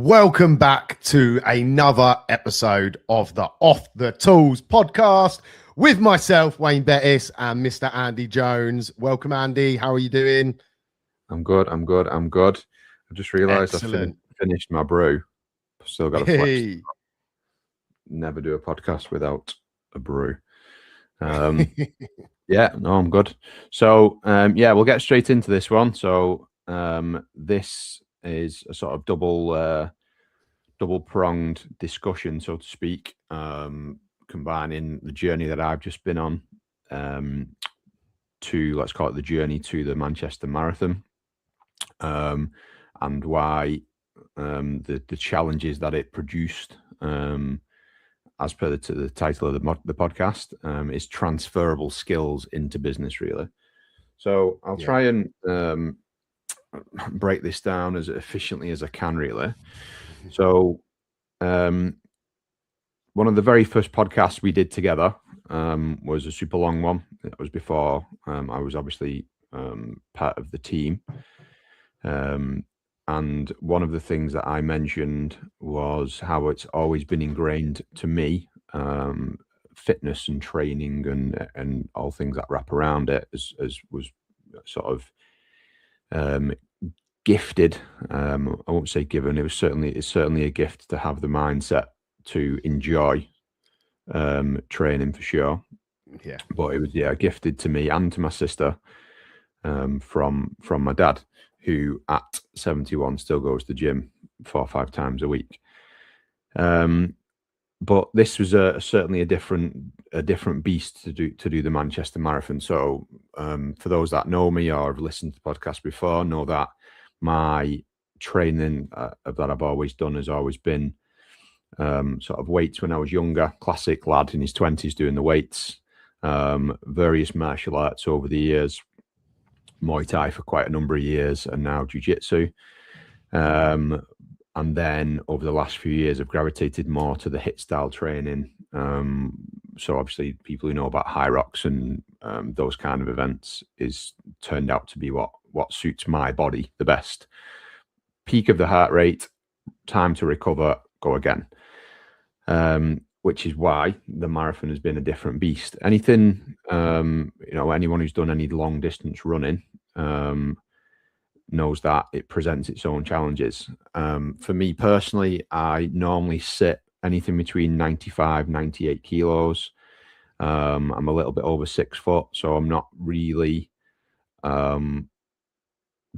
Welcome back to another episode of the Off the Tools podcast with myself, Wayne Bettis, and Mr. Andy Jones. Welcome, Andy. How are you doing? I'm good. I just realised I finished my brew. Still got a flex. Hey. Never do a podcast without a brew. Yeah, no, I'm good. So, we'll get straight into this one. So, this is a sort of double-pronged discussion, so to speak, combining the journey that I've just been on to, let's call it the journey to the Manchester Marathon, and why the challenges that it produced, as per the title of the podcast, is transferable skills into business, really. So I'll try and break this down as efficiently as I can, really. So one of the very first podcasts we did together was a super long one. It was before I was obviously part of the team. And one of the things that I mentioned was how it's always been ingrained to me, fitness and training and all things that wrap around it, as was sort of gifted. I won't say given. It's certainly a gift to have the mindset to enjoy training, for sure. Yeah, but it was gifted to me and to my sister from my dad, who at 71 still goes to the gym 4 or 5 times a week. But this was certainly a different beast to do the Manchester Marathon. So for those that know me or have listened to the podcast before, know that my training that I've always done has always been sort of weights when I was younger, classic lad in his 20s doing the weights, various martial arts over the years, Muay Thai for quite a number of years, and now Jiu-Jitsu. And then over the last few years, I've gravitated more to the HIIT style training. So obviously people who know about high rocks and those kind of events is turned out to be what suits my body the best. Peak of the heart rate, time to recover, go again. Which is why the marathon has been a different beast. Anything, anyone who's done any long distance running knows that it presents its own challenges. For me personally, I normally sit anything between 95, 98 kilos. I'm a little bit over 6 foot, so I'm not really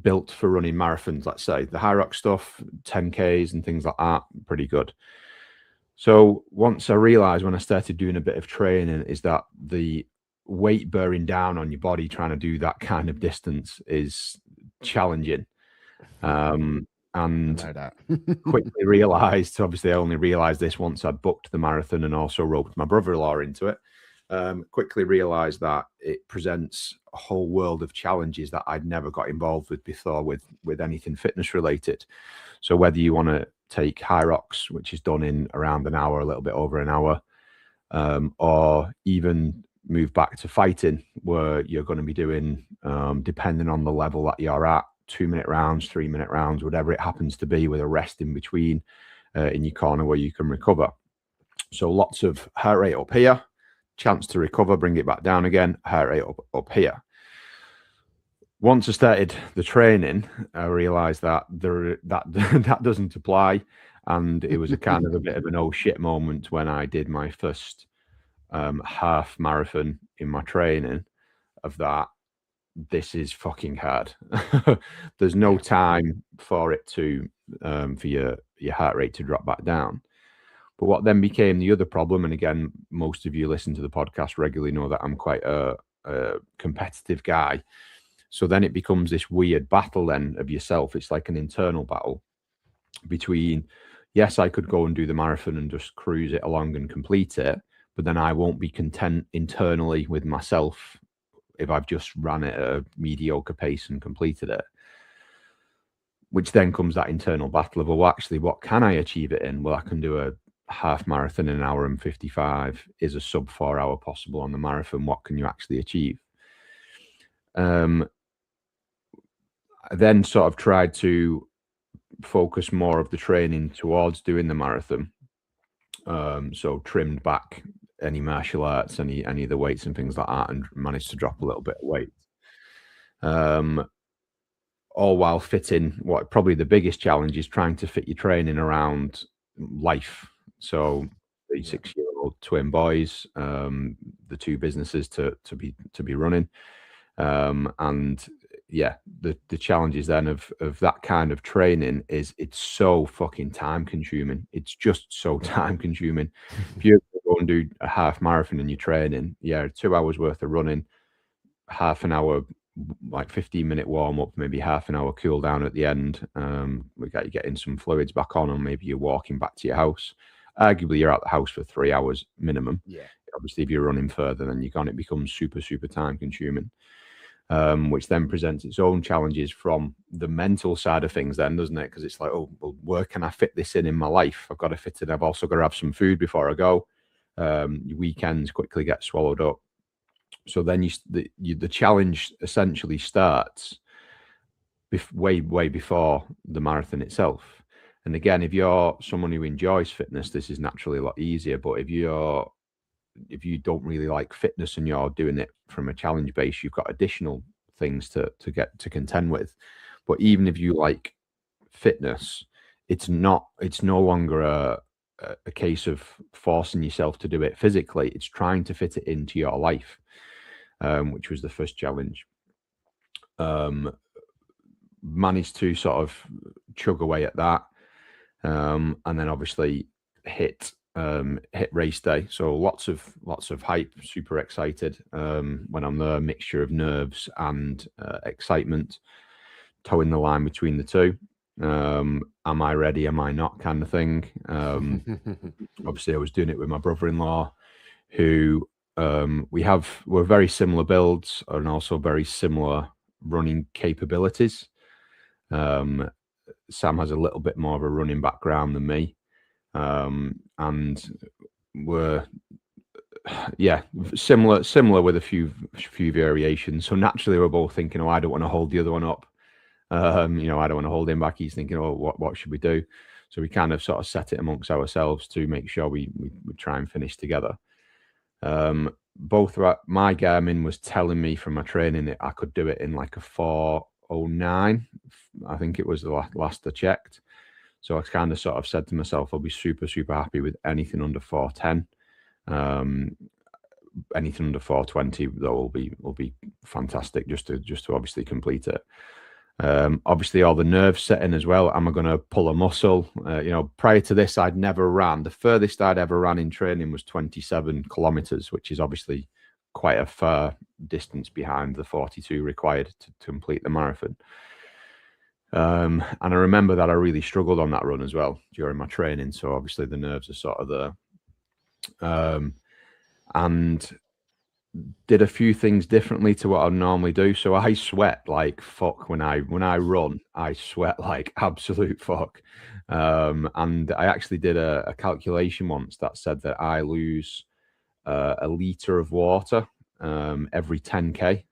built for running marathons, let's say. The high rock stuff, 10Ks and things like that, pretty good. So once I realized when I started doing a bit of training is that the weight bearing down on your body trying to do that kind of distance is challenging. And quickly realized, obviously I only realized this once I'd booked the marathon and also roped my brother-in-law into it. Quickly realized that it presents a whole world of challenges that I'd never got involved with before with anything fitness related. So whether you want to take high rocks, which is done in around an hour, a little bit over an hour, or even move back to fighting, where you're going to be doing, depending on the level that you're at, 2-minute rounds, 3-minute rounds, whatever it happens to be, with a rest in between in your corner where you can recover. So lots of heart rate up here, chance to recover, bring it back down again, heart rate up here. Once I started the training, I realized that that doesn't apply, and it was a kind of a bit of an oh shit moment when I did my first half marathon in my training, of that this is fucking hard. There's no time for it to for your heart rate to drop back down. But what then became the other problem, and again, most of you listen to the podcast regularly know that I'm quite a competitive guy. So then it becomes this weird battle then of yourself. It's like an internal battle between, yes, I could go and do the marathon and just cruise it along and complete it, but then I won't be content internally with myself if I've just ran it at a mediocre pace and completed it. Which then comes that internal battle of, well, actually, what can I achieve it in? Well, I can do a half marathon in 1 hour and 55. Is a sub 4 hour possible on the marathon? What can you actually achieve? I then sort of tried to focus more of the training towards doing the marathon. So trimmed back any martial arts, any of the weights and things like that, and managed to drop a little bit of weight. All while fitting what probably the biggest challenge is trying to fit your training around life. So the 6-year-old twin boys, the 2 businesses to be running, and yeah, the challenges then of that kind of training is it's so fucking time consuming. It's just so time consuming. If you go and do a half marathon and you're training, 2 hours worth of running, half an hour, like 15-minute warm up, maybe half an hour cool down at the end. We got you getting some fluids back on, and maybe you're walking back to your house. Arguably, you're out the house for 3 hours minimum. Yeah. Obviously, if you're running further than you can, it becomes super, super time consuming. Which then presents its own challenges from the mental side of things, then, doesn't it? Because it's like, oh, well, where can I fit this in my life? I've got to fit it. I've also got to have some food before I go. Your weekends quickly get swallowed up. So then the challenge essentially starts way before the marathon itself. And again, if you're someone who enjoys fitness, this is naturally a lot easier. But if you don't really like fitness and you're doing it from a challenge base, you've got additional things to get to contend with. But even if you like fitness, it's no longer a case of forcing yourself to do it physically. It's trying to fit it into your life, which was the first challenge. Managed to sort of chug away at that, and then obviously hit race day. So lots of hype, super excited when I'm there, mixture of nerves and excitement, towing the line between the two. Am I ready? Am I not? Kind of thing. Obviously, I was doing it with my brother-in-law, who we're very similar builds and also very similar running capabilities. Sam has a little bit more of a running background than me, and we're similar with a few variations. So naturally, we're both thinking, oh, I don't want to hold the other one up. I don't want to hold him back. He's thinking, oh, what should we do? So we kind of sort of set it amongst ourselves to make sure we try and finish together. Both my Garmin was telling me from my training that I could do it in like a 4:09. I think it was the last I checked. So I kind of sort of said to myself, I'll be super, super happy with anything under 4:10. Anything under 4:20 though will be fantastic, just to obviously complete it. Obviously all the nerves set in as well. Am I going to pull a muscle? Prior to this, I'd never ran. The furthest I'd ever ran in training was 27 kilometers, which is obviously quite a far distance behind the 42 required to complete the marathon. And I remember that I really struggled on that run as well during my training. So obviously the nerves are sort of there. And did a few things differently to what I normally do. So I sweat like fuck when I run. I sweat like absolute fuck. And I actually did a calculation once that said that I lose a liter of water every 10k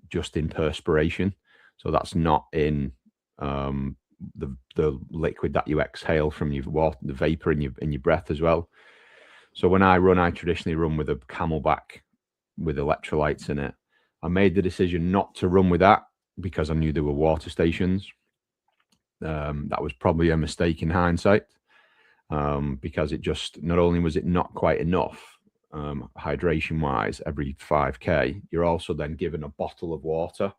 just in perspiration. So that's not in the liquid that you exhale from your water, the vapor in your breath as well. So when I run, I traditionally run with a Camelback with electrolytes in it. I made the decision not to run with that because I knew there were water stations. That was probably a mistake in hindsight, because it just, not only was it not quite enough hydration wise every 5k, you're also then given a bottle of water,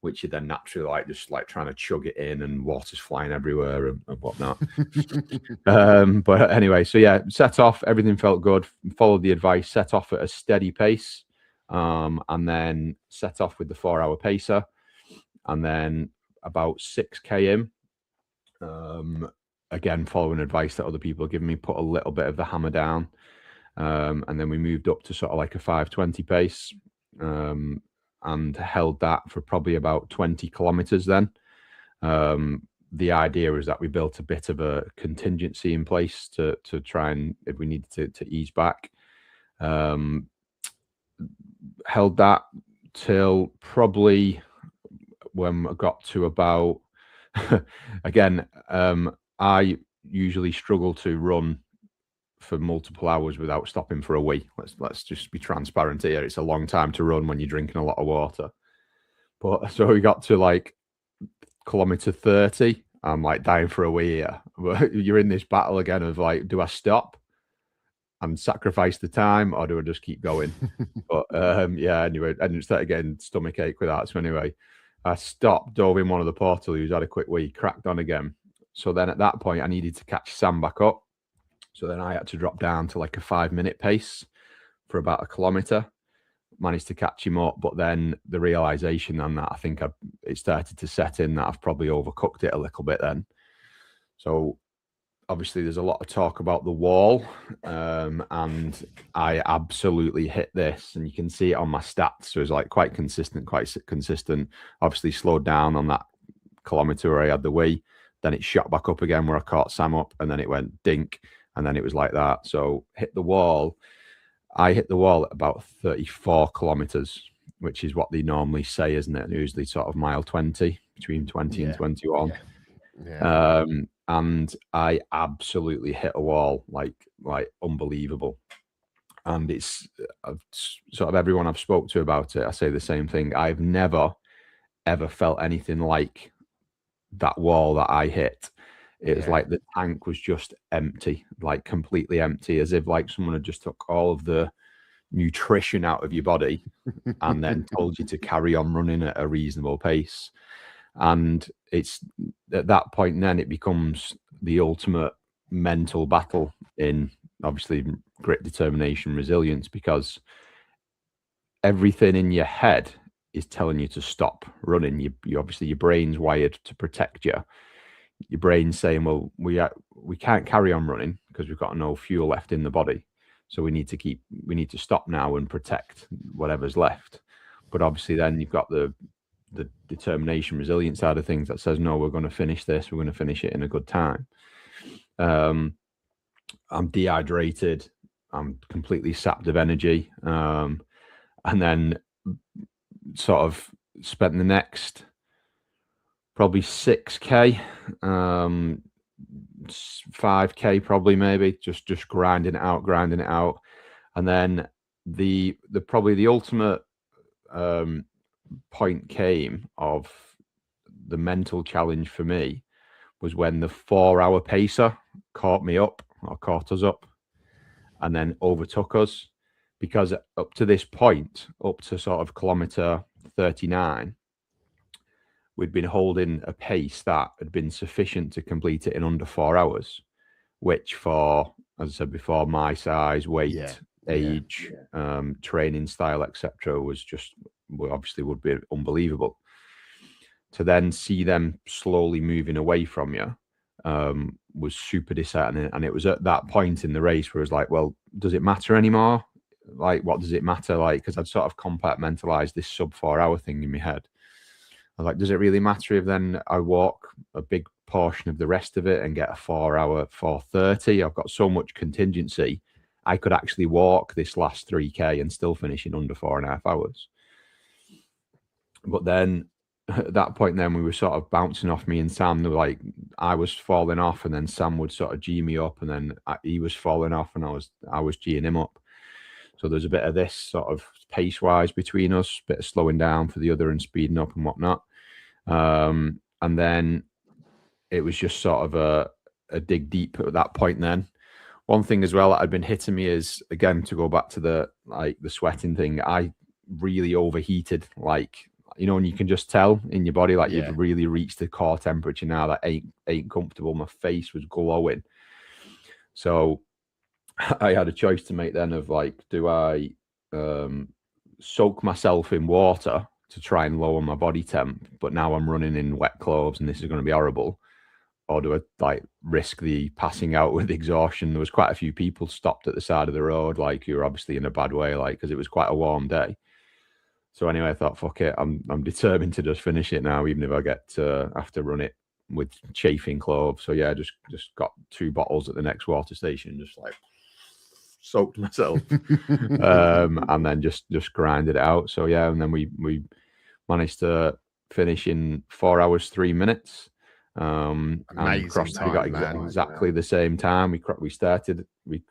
which you then naturally just trying to chug it in, and water's flying everywhere and whatnot. But anyway, so yeah, set off, everything felt good, followed the advice, set off at a steady pace, and then set off with the 4-hour pacer, and then about 6k in, again following advice that other people have given me, put a little bit of the hammer down, and then we moved up to sort of like a 5:20 pace, and held that for probably about 20 kilometers then. The idea is that we built a bit of a contingency in place to try and, if we needed to ease back. Held that till probably when I got to about again, I usually struggle to run for multiple hours without stopping for a wee. Let's just be transparent here. It's a long time to run when you're drinking a lot of water. But so we got to like kilometer 30. I'm like dying for a wee here. But you're in this battle again of like, do I stop and sacrifice the time, or do I just keep going? But yeah, anyway, I didn't start getting stomach ache with that. So anyway, I stopped, dove in one of the portal who's had a quick wee, cracked on again. So then at that point, I needed to catch Sam back up. So then I had to drop down to like a 5-minute pace for about a kilometre. Managed to catch him up, but then the realisation on that, I think it started to set in that I've probably overcooked it a little bit then. So obviously there's a lot of talk about the wall, and I absolutely hit this, and you can see it on my stats. So it's like quite consistent. Obviously slowed down on that kilometre where I had the wee. Then it shot back up again where I caught Sam up, and then it went dink, and then it was like that. So hit the wall. I hit the wall at about 34 kilometres, which is what they normally say, isn't it? Usually sort of mile 20, between 20 and 21. Yeah. And I absolutely hit a wall, like unbelievable. And it's sort of everyone I've spoke to about it, I say the same thing. I've never, ever felt anything like that wall that I hit. It was like the tank was just empty, like completely empty, as if like someone had just took all of the nutrition out of your body and then told you to carry on running at a reasonable pace. And it's at that point then it becomes the ultimate mental battle in obviously grit, determination, resilience, because everything in your head is telling you to stop running. You obviously your brain's wired to protect you. Your brain's saying, well, we can't carry on running because we've got no fuel left in the body. So we need to stop now and protect whatever's left. But obviously then you've got the determination, resilience side of things that says, no, we're going to finish this. We're going to finish it in a good time. I'm dehydrated. I'm completely sapped of energy. And then sort of spent the next probably 6K, 5K probably, maybe just grinding it out. And then the probably the ultimate point came of the mental challenge for me was when the 4-hour pacer caught us up and then overtook us, because up to this point, up to sort of kilometer 39, we'd been holding a pace that had been sufficient to complete it in under 4 hours, which for, as I said before, my size, weight, age, training style, etc., was just, obviously would be unbelievable. To then see them slowly moving away from you was super disheartening. And it was at that point in the race where it was like, well, does it matter anymore? Like, what does it matter? Like, because I'd sort of compartmentalized this sub 4 hour thing in my head. I was like, does it really matter if then I walk a big portion of the rest of it and get a 4 hour 4:30? I've got so much contingency. I could actually walk this last 3K and still finish in under 4.5 hours. But then at that point, then we were sort of bouncing off me and Sam. They were like, I was falling off, and then Sam would sort of G me up, and then he was falling off, and I was G'ing him up. So there's a bit of this sort of pace wise between us, a bit of slowing down for the other and speeding up and whatnot. And then it was just sort of a dig deep at that point. Then one thing as well that had been hitting me is, again, to go back to the sweating thing, I really overheated, like, you know, and you can just tell in your body, like you've really reached the core temperature now that ain't comfortable. My face was glowing. So I had a choice to make then of like, do I soak myself in water to try and lower my body temp, but now I'm running in wet clothes and this is going to be horrible? Or do I like risk the passing out with exhaustion? There was quite a few people stopped at the side of the road, like, you were obviously in a bad way, like, because it was quite a warm day. So anyway, I thought, fuck it, I'm determined to just finish it now, even if I get to have to run it with chafing clothes. So yeah, just got 2 bottles at the next water station, just like soaked myself, and then just grinded it out. So yeah, and then we managed to finish in 4 hours 3 minutes, And Amazing we got time, man. exactly the same time. We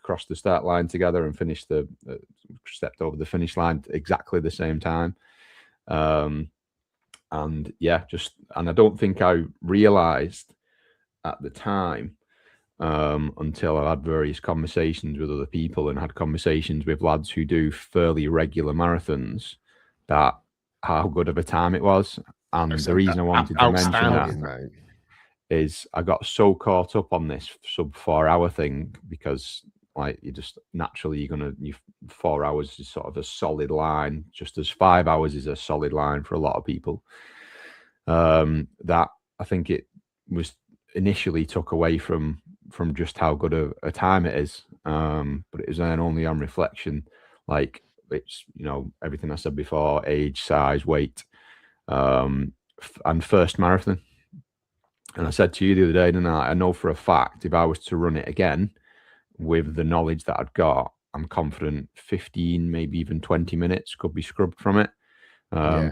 crossed the start line together and finished stepped over the finish line exactly the same time. And yeah, and I don't think I realized at the time, until I had various conversations with other people and had conversations with lads who do fairly regular marathons, that how good of a time it was. And the reason I wanted to mention that mate, is I got so caught up on this sub 4 hour thing because like you just naturally you 4 hours is sort of a solid line, just as 5 hours is a solid line for a lot of people. That I think it was initially took away from just how good a time it is. But it was then only on reflection, like it's, everything I said before, age, size, weight, and first marathon. And I said to you the other day, didn't I know for a fact if I was to run it again with the knowledge that I'd got, I'm confident 15, maybe even 20 minutes could be scrubbed from it.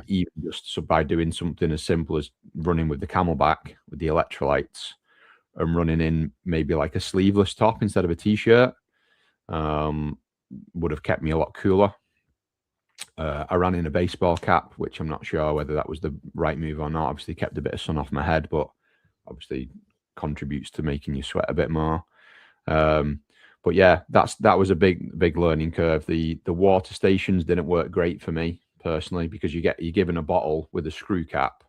Even just so by doing something as simple as running with the Camelback with the electrolytes and running in maybe like a sleeveless top instead of a t-shirt, would have kept me a lot cooler. I ran in a baseball cap, which I'm not sure whether that was the right move or not. Obviously kept a bit of sun off my head, but obviously contributes to making you sweat a bit more. But yeah, that was a big learning curve. The water stations didn't work great for me personally because you're given a bottle with a screw cap,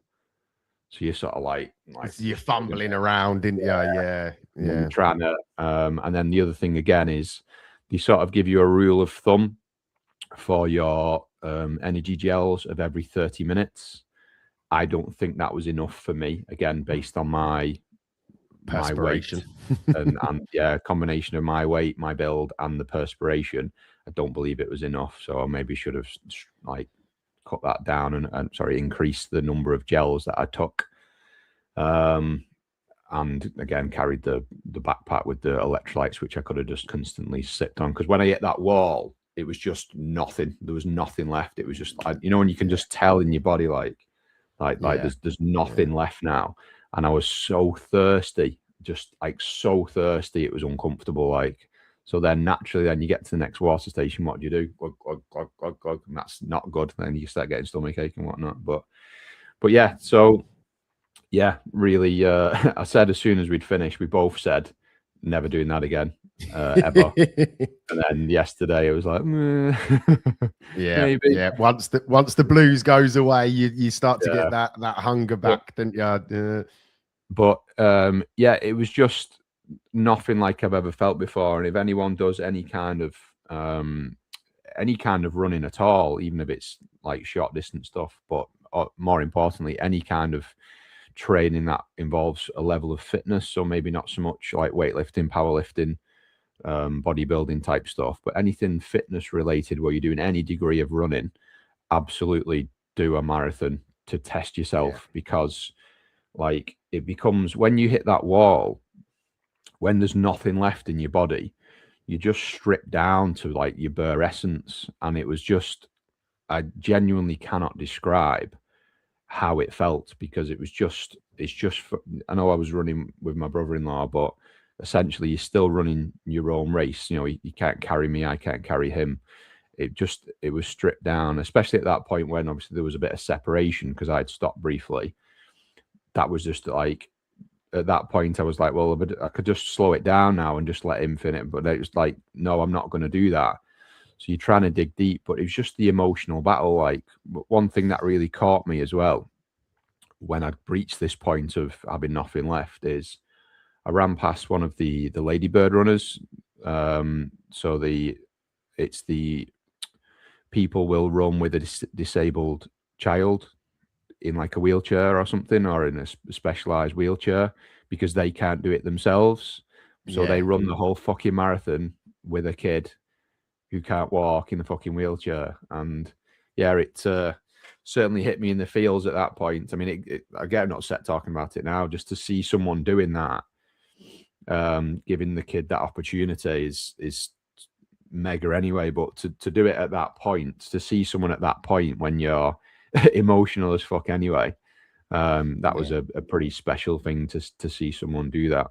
so you're sort of like you're fumbling around, didn't you? Yeah. You're trying to, and then the other thing again is they sort of give you a rule of thumb for your energy gels of every 30 minutes. I don't think that was enough for me, again, based on my weight and yeah, combination of my weight, my build, and the perspiration. I don't believe it was enough. So I maybe should have like cut that down and increase the number of gels that I took. And again, carried the backpack with the electrolytes, which I could have just constantly sipped on. Because when I hit that wall, it was just nothing. There was nothing left. It was just like, when you can just tell in your body, like there's nothing left now. And I was so thirsty, just like so thirsty, it was uncomfortable. Like, so then naturally, then you get to the next water station. What do you do? Glug, glug, glug, glug, glug, and that's not good. Then you start getting stomachache and whatnot. But yeah, so yeah, really. I said as soon as we'd finished, we both said never doing that again, ever. And then yesterday, it was like, maybe. Yeah. Once the blues goes away, you start to get that hunger back, don't you? But yeah, it was just nothing like I've ever felt before. And if anyone does any kind of running at all, even if it's like short distance stuff, but more importantly, any kind of training that involves a level of fitness, so maybe not so much like weightlifting, powerlifting, bodybuilding type stuff, but anything fitness related where you're doing any degree of running, absolutely do a marathon to test yourself. Because like it becomes, when you hit that wall, when there's nothing left in your body, you just strip down to like your bare essence. And it was just, I genuinely cannot describe how it felt, because it's just I know I was running with my brother-in-law, but essentially you're still running your own race. He can't carry me, I can't carry him. It was stripped down, especially at that point when obviously there was a bit of separation because I'd stopped briefly. That was just like, at that point I was like, well, I could just slow it down now and just let him finish. But it was like, no, I'm not going to do that. So you're trying to dig deep, but it was just the emotional battle. Like, one thing that really caught me as well when I'd reached this point of having nothing left is I ran past one of the Ladybird runners. So it's the people will run with a disabled child in like a wheelchair or something, or in a specialized wheelchair, because they can't do it themselves. So they run the whole fucking marathon with a kid who can't walk in the fucking wheelchair. And yeah, it certainly hit me in the feels at that point. I mean, again, I'm not set talking about it now, just to see someone doing that, giving the kid that opportunity is mega anyway. But to do it at that point, to see someone at that point when you're emotional as fuck anyway, That was a pretty special thing to see someone do that.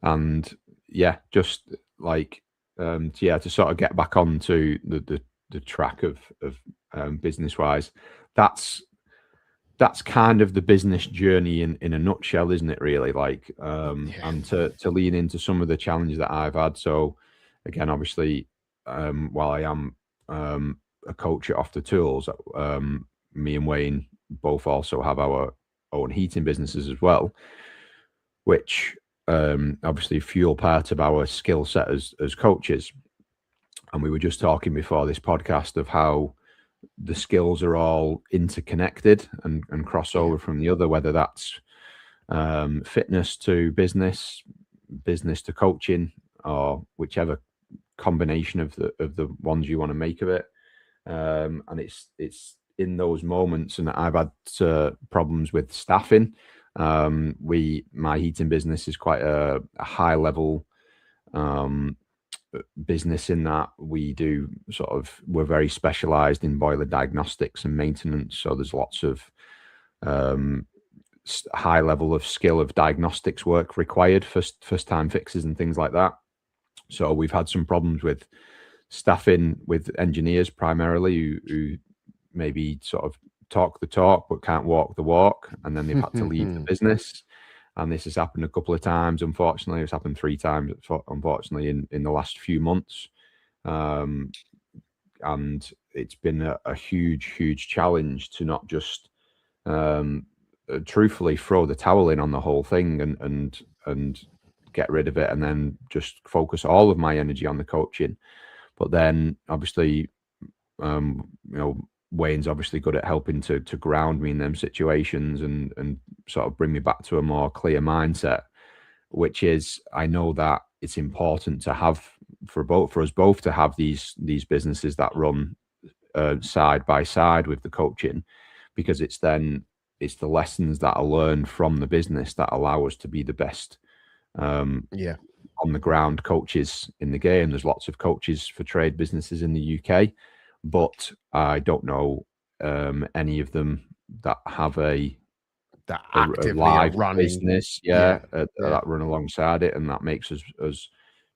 And yeah, just like to sort of get back onto the track of business wise, that's kind of the business journey in a nutshell, isn't it, really? Like and to lean into some of the challenges that I've had. So again, obviously, while I am a coach at Off the Tools, me and Wayne both also have our own heating businesses as well, which obviously fuel part of our skill set as coaches. And we were just talking before this podcast of how the skills are all interconnected and crossover from the other, whether that's fitness to business to coaching, or whichever combination of the ones you want to make of it. And it's in those moments, and I've had problems with staffing. My heating business is quite a high level business in that we're very specialized in boiler diagnostics and maintenance. So there's lots of high level of skill of diagnostics work required for first time fixes and things like that. So we've had some problems with staffing with engineers primarily who maybe sort of talk the talk but can't walk the walk, and then they've had to leave the business. And this has happened a couple of times. Unfortunately, it's happened 3 times. Unfortunately, in the last few months, and it's been a huge challenge to not just truthfully throw the towel in on the whole thing and get rid of it, and then just focus all of my energy on the coaching. But then, obviously, Wayne's obviously good at helping to ground me in them situations and sort of bring me back to a more clear mindset, which is, I know that it's important to have for us both to have these businesses that run side by side with the coaching, because it's the lessons that are learned from the business that allow us to be the best on the ground coaches in the game. There's lots of coaches for trade businesses in the UK, but I don't know any of them that have a live business, that run alongside it, and that makes us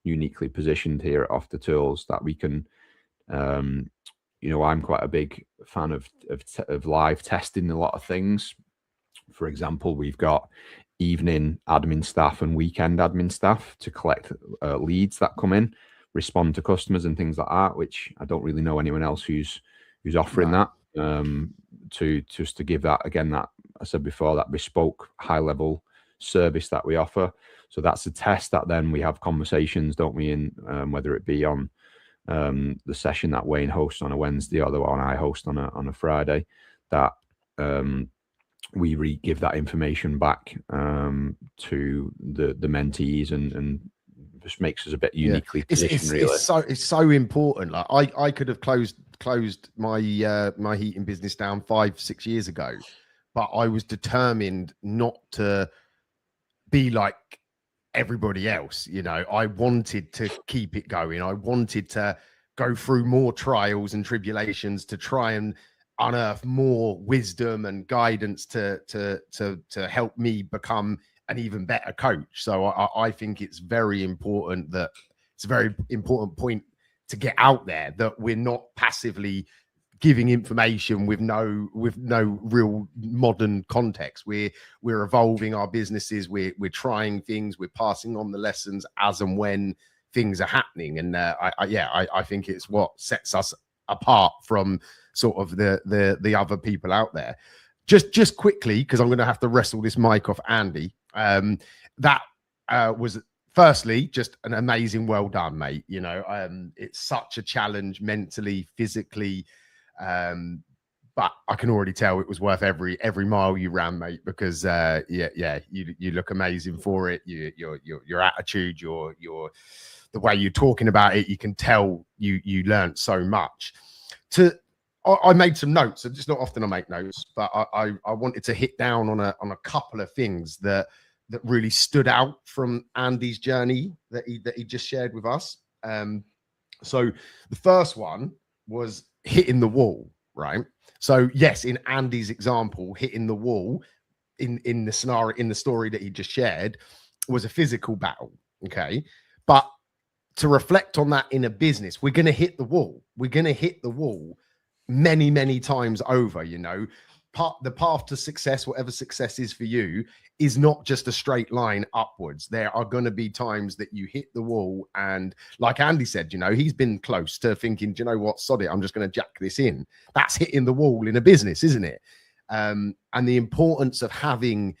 uniquely positioned here at Off the Tools, that we can. I'm quite a big fan of live testing a lot of things. For example, we've got evening admin staff and weekend admin staff to collect leads that come in, respond to customers and things like that, which I don't really know anyone else who's offering that, to give that, again, that I said before, that bespoke high level service that we offer. So that's a test that then we have conversations, don't we, in whether it be on the session that Wayne hosts on a Wednesday or the one I host on a Friday, that we give that information back to the mentees and just makes us a bit uniquely positioned. It's so important. Like I could have closed my my heating business down 5-6 years ago, but I was determined not to be like everybody else. I wanted to keep it going. I wanted to go through more trials and tribulations to try and unearth more wisdom and guidance to help me become an even better coach. So I think it's very important that it's a very important point to get out there, that we're not passively giving information with no real modern context. We're evolving our businesses. We're trying things. We're passing on the lessons as and when things are happening. And I think it's what sets us apart from sort of the other people out there. Just quickly, because I'm going to have to wrestle this mic off Andy. That was firstly just an amazing, well done, mate. It's such a challenge mentally, physically, but I can already tell it was worth every mile you ran, mate, because you look amazing for it. Your attitude, your the way you're talking about it, you can tell you learned so much. I made some notes. It's not often I make notes, but I wanted to hit down on a couple of things that really stood out from Andy's journey that he just shared with us. So the first one was hitting the wall. right? So yes, in Andy's example, hitting the wall in the scenario, in the story that he just shared, was a physical battle. Okay. But to reflect on that in a business, we're going to hit the wall. We're going to hit the wall many, many times over, you know. The path to success, whatever success is for you, is not just a straight line upwards. There are going to be times that you hit the wall. And like Andy said, you know, he's been close to thinking, do you know what, sod it, I'm just going to jack this in. That's hitting the wall in a business, isn't it? And the importance of having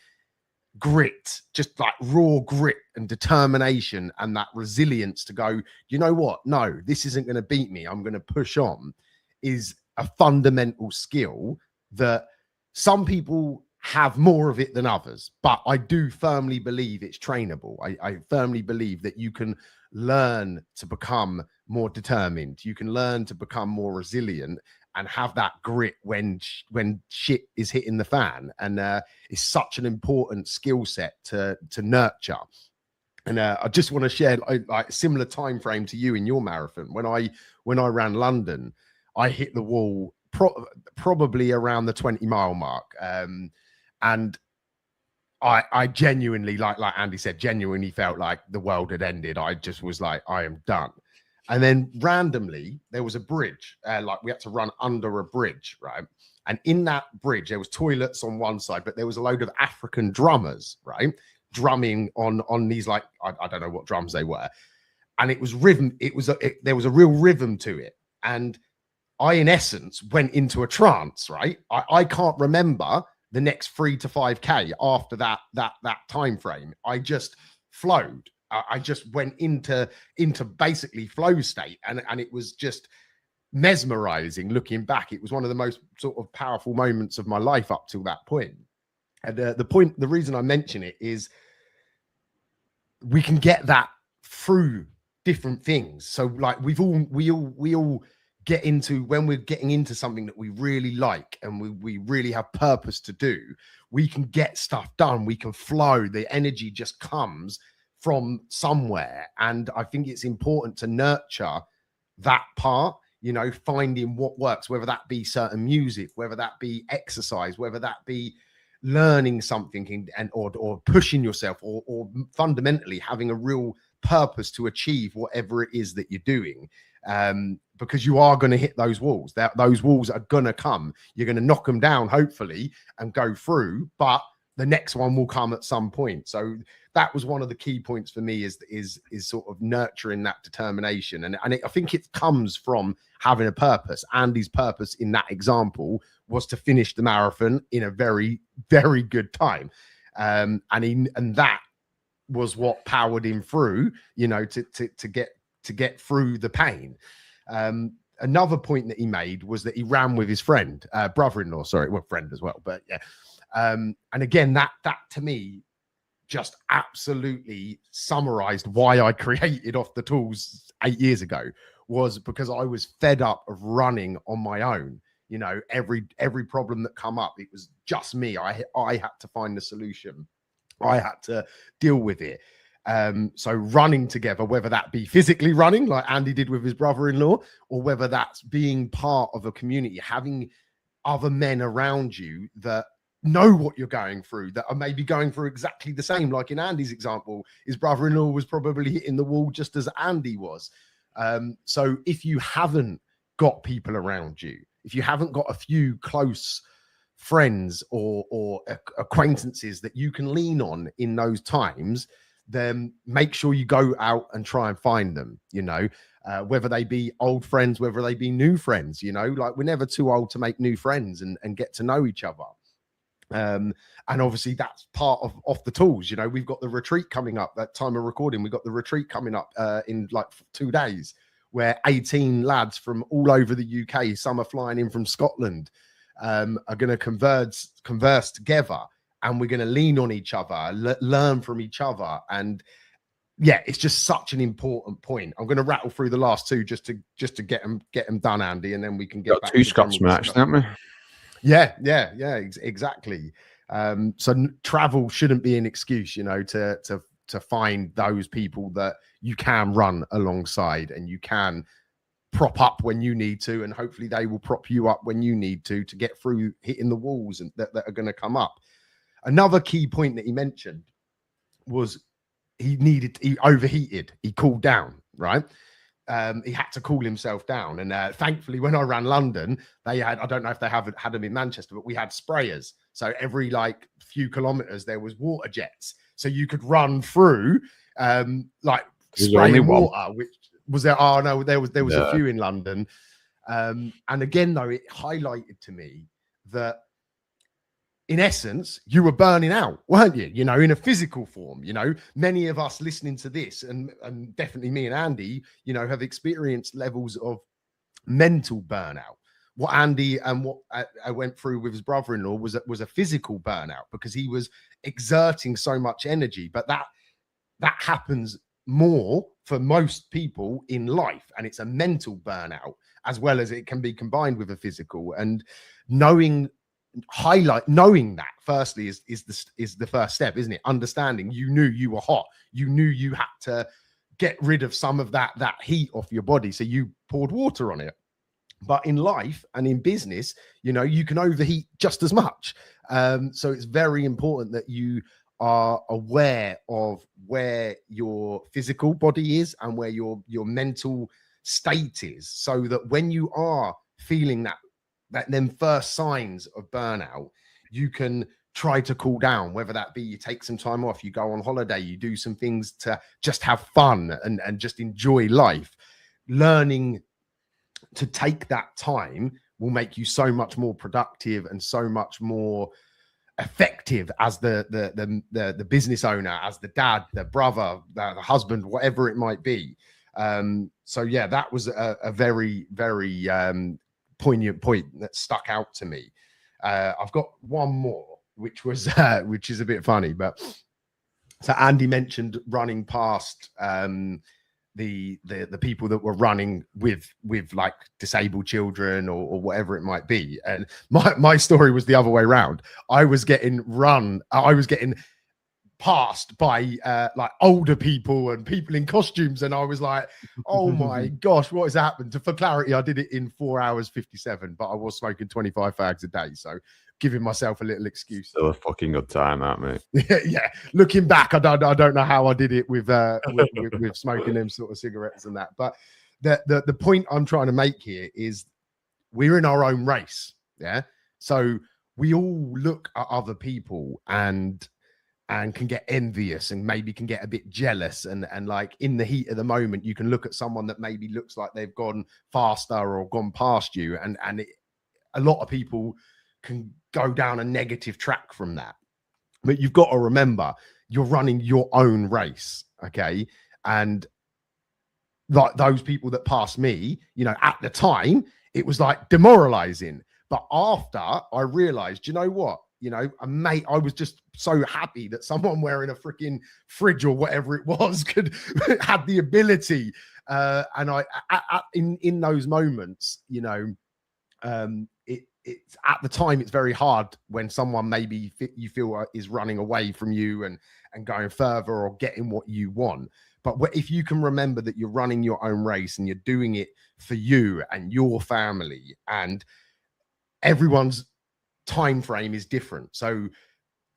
grit, just like raw grit and determination and that resilience to go, you know what, no, this isn't going to beat me, I'm going to push on, is a fundamental skill that some people have more of it than others. But I do firmly believe it's trainable. I firmly believe that you can learn to become more determined. You can learn to become more resilient and have that grit when shit is hitting the fan. And it's such an important skill set to nurture. And I just want to share like a similar time frame to you in your marathon. When I ran London, I hit the wall probably around the 20-mile mark. And I genuinely, like Andy said, genuinely felt like the world had ended. I just was like, I am done. And then randomly, there was a bridge, like we had to run under a bridge, right? And in that bridge, there was toilets on one side, but there was a load of African drummers, right? Drumming on these, like, I don't know what drums they were. And it was rhythm. There was a real rhythm to it. And I, in essence, went into a trance, right? I can't remember the next 3 to 5K after that time frame. I just flowed. I just went into basically flow state, and it was just mesmerizing. Looking back, it was one of the most sort of powerful moments of my life up till that point. And the reason I mention it is we can get that through different things. So like we all get into, when we're getting into something that we really like and we really have purpose to do, we can get stuff done. We can flow. The energy just comes from somewhere. And I think it's important to nurture that part, you know, finding what works, whether that be certain music, whether that be exercise, whether that be learning something or pushing yourself, or fundamentally having a real purpose to achieve whatever it is that you're doing. Because you are going to hit those walls. Those walls are going to come. You're going to knock them down, hopefully, and go through. But the next one will come at some point. So that was one of the key points for me, is sort of nurturing that determination. And I think it comes from having a purpose. Andy's purpose in that example was to finish the marathon in a very, very good time. And that was what powered him through, you know, to get through the pain. Another point that he made was that he ran with his friend, brother-in-law, sorry, well, friend as well, but yeah. And again, that to me just absolutely summarized why I created Off the Tools 8 years ago, was because I was fed up of running on my own. You know, every problem that come up, it was just me. I had to find the solution. I had to deal with it. So running together, whether that be physically running like Andy did with his brother-in-law, or whether that's being part of a community, having other men around you that know what you're going through, that are maybe going through exactly the same. Like in Andy's example, his brother-in-law was probably hitting the wall just as Andy was. So if you haven't got people around you, if you haven't got a few close friends or acquaintances that you can lean on in those times, then make sure you go out and try and find them, you know, whether they be old friends, whether they be new friends, you know, like we're never too old to make new friends and get to know each other. And obviously that's part of Off the Tools. You know, we've got the retreat coming up, that time of recording, we've got the retreat coming up in like 2 days, where 18 lads from all over the UK, some are flying in from Scotland, are going to converse together, and we're going to lean on each other, learn from each other. And yeah, it's just such an important point. I'm going to rattle through the last two just to get them done, Andy, and then we can get back to 2 Scotsmen, actually, haven't we? Yeah, exactly. So travel shouldn't be an excuse, you know, to find those people that you can run alongside and you can prop up when you need to, and hopefully they will prop you up when you need to get through hitting the walls and that are going to come up. Another key point that he mentioned was he overheated, he cooled down, right? He had to cool himself down. And thankfully, when I ran London, they had, I don't know if they had them in Manchester, but we had sprayers. So every like few kilometers, there was water jets. So you could run through like spraying water, which was there. Oh no, there was a few in London. And again, though, it highlighted to me that in essence, you were burning out, weren't you? You know, in a physical form. You know, many of us listening to this, and definitely me and Andy, you know, have experienced levels of mental burnout. What Andy and what I went through with his brother-in-law was a physical burnout, because he was exerting so much energy. But that happens more for most people in life, and it's a mental burnout as well as it can be combined with a physical. And knowing that firstly is the first step, isn't it? Understanding you knew you were hot, you knew you had to get rid of some of that heat off your body, so you poured water on it. But in life and in business, you know, you can overheat just as much. So it's very important that you are aware of where your physical body is and where your mental state is, so that when you are feeling that them first signs of burnout, you can try to cool down, whether that be you take some time off, you go on holiday, you do some things to just have fun and just enjoy life. Learning to take that time will make you so much more productive and so much more effective as the business owner, as the dad, the brother, the husband, whatever it might be. So yeah, that was a very, very poignant point that stuck out to me. I've got one more, which is a bit funny, but so Andy mentioned running past the people that were running with like disabled children or whatever it might be. And my story was the other way around. I was getting passed by like older people and people in costumes, and I was like, oh my gosh, what has happened? For clarity, I did it in 4 hours 57, but I was smoking 25 fags a day, so giving myself a little excuse. Still a fucking good time out, mate. Yeah, looking back, I don't know how I did it with smoking them sort of cigarettes and that. But the point I'm trying to make here is we're in our own race. Yeah, so we all look at other people and can get envious and maybe can get a bit jealous, and like in the heat of the moment, you can look at someone that maybe looks like they've gone faster or gone past you, and a lot of people can go down a negative track from that. But you've got to remember, you're running your own race, okay? And like those people that passed me, you know, at the time, it was like demoralizing. But after I realized, you know what? You know, mate, I was just so happy that someone wearing a freaking fridge or whatever it was could had the ability. And in those moments, you know, it's at the time, it's very hard when someone maybe you feel is running away from you and going further or getting what you want. But if you can remember that you're running your own race and you're doing it for you and your family, and everyone's time frame is different, so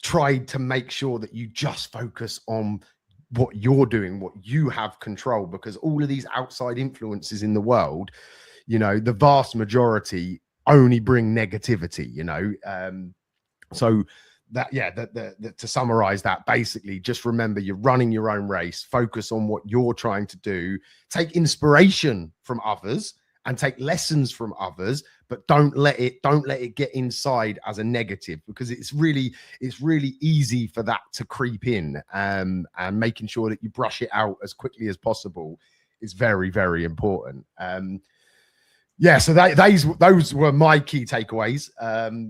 try to make sure that you just focus on what you're doing, what you have control, because all of these outside influences in the world, you know, the vast majority only bring negativity, you know. So that, yeah, to summarize that, basically just remember you're running your own race, focus on what you're trying to do, take inspiration from others and take lessons from others, but don't let it get inside as a negative, because it's really easy for that to creep in. And making sure that you brush it out as quickly as possible is very, very important. Yeah, so those were my key takeaways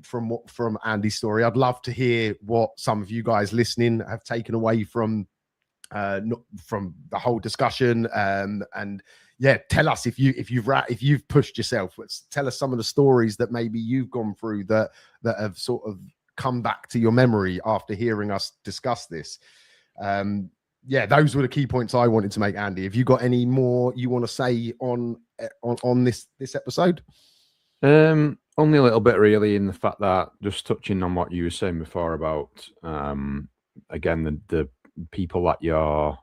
from Andy's story. I'd love to hear what some of you guys listening have taken away from the whole discussion. And yeah, tell us if you've pushed yourself. Tell us some of the stories that maybe you've gone through that have sort of come back to your memory after hearing us discuss this. yeah, those were the key points I wanted to make, Andy. Have you got any more you want to say on this episode? Only a little bit, really, in the fact that, just touching on what you were saying before about again, the people that you're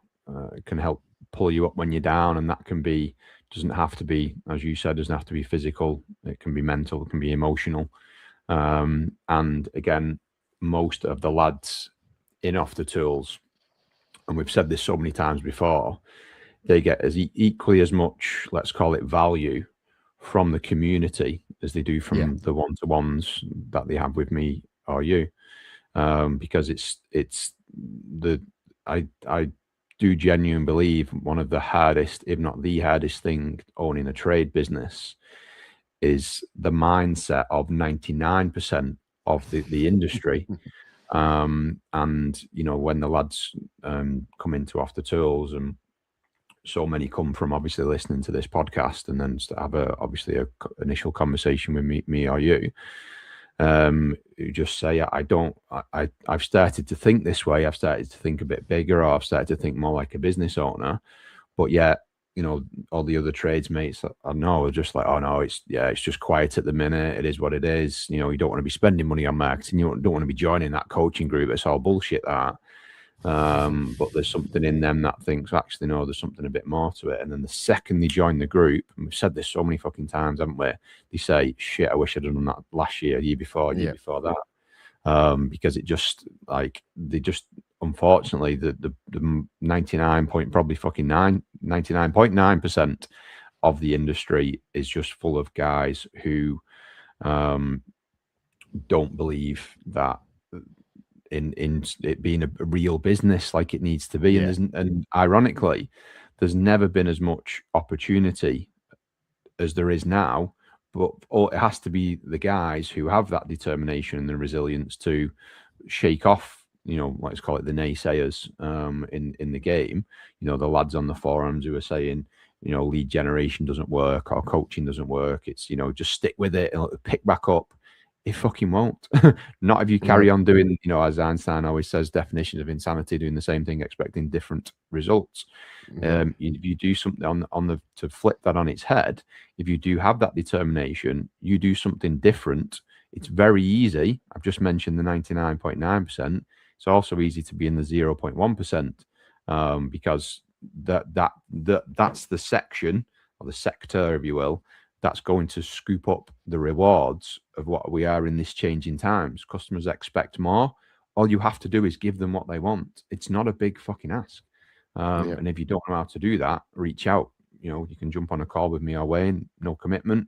can help pull you up when you're down, and that can be, doesn't have to be, as you said, doesn't have to be physical. It can be mental, it can be emotional. And again, most of the lads in Off the Tools, and we've said this so many times before, they get as equally as much, let's call it, value from the community as they do from the one-to-ones that they have with me or you, because it's the I do genuinely believe one of the hardest, if not the hardest thing owning a trade business is the mindset of 99% of the industry. And you know, when the lads come into Off the Tools, and so many come from obviously listening to this podcast and then have obviously a initial conversation with me or you, who just say, I've started to think this way, I've started to think a bit bigger, or I've started to think more like a business owner. But yet, you know, all the other trades mates I know are just like, oh no, it's just quiet at the minute, it is what it is. You know, you don't want to be spending money on marketing, you don't want to be joining that coaching group, it's all bullshit, that. But there's something in them that thinks, actually, no, there's something a bit more to it. And then the second they join the group, and we've said this so many fucking times, haven't we? They say, shit, I wish I'd done that last year, year before that. Because it just, like, they just, unfortunately, the 99.9% of the industry is just full of guys who don't believe that in it being a real business like it needs to be. And ironically, there's never been as much opportunity as there is now, but it has to be the guys who have that determination and the resilience to shake off, you know, let's call it the naysayers in the game. You know, the lads on the forums who are saying, you know, lead generation doesn't work or coaching doesn't work. It's, you know, just stick with it and it'll pick back up. It fucking won't. Not if you carry on doing, you know, as Einstein always says, definitions of insanity, doing the same thing, expecting different results. If you do something to flip that on its head, if you do have that determination, you do something different. It's very easy. I've just mentioned the 99.9%. It's also easy to be in the 0.1%, because that's the section, or the sector, if you will, that's going to scoop up the rewards of what we are in this changing times. Customers expect more. All you have to do is give them what they want. It's not a big fucking ask. And if you don't know how to do that, reach out. You know, you can jump on a call with me or Wayne, no commitment.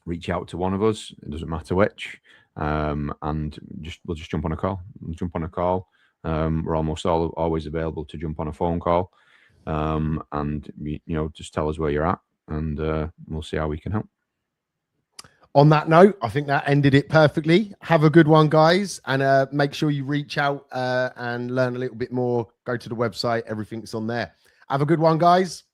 Reach out to one of us. It doesn't matter which. And we'll just jump on a call. We're almost always available to jump on a phone call. And you know, just tell us where you're at, and we'll see how we can help. On that note, I think that ended it perfectly. Have a good one, guys, and make sure you reach out and learn a little bit more. Go to the website, everything's on there. Have a good one, guys.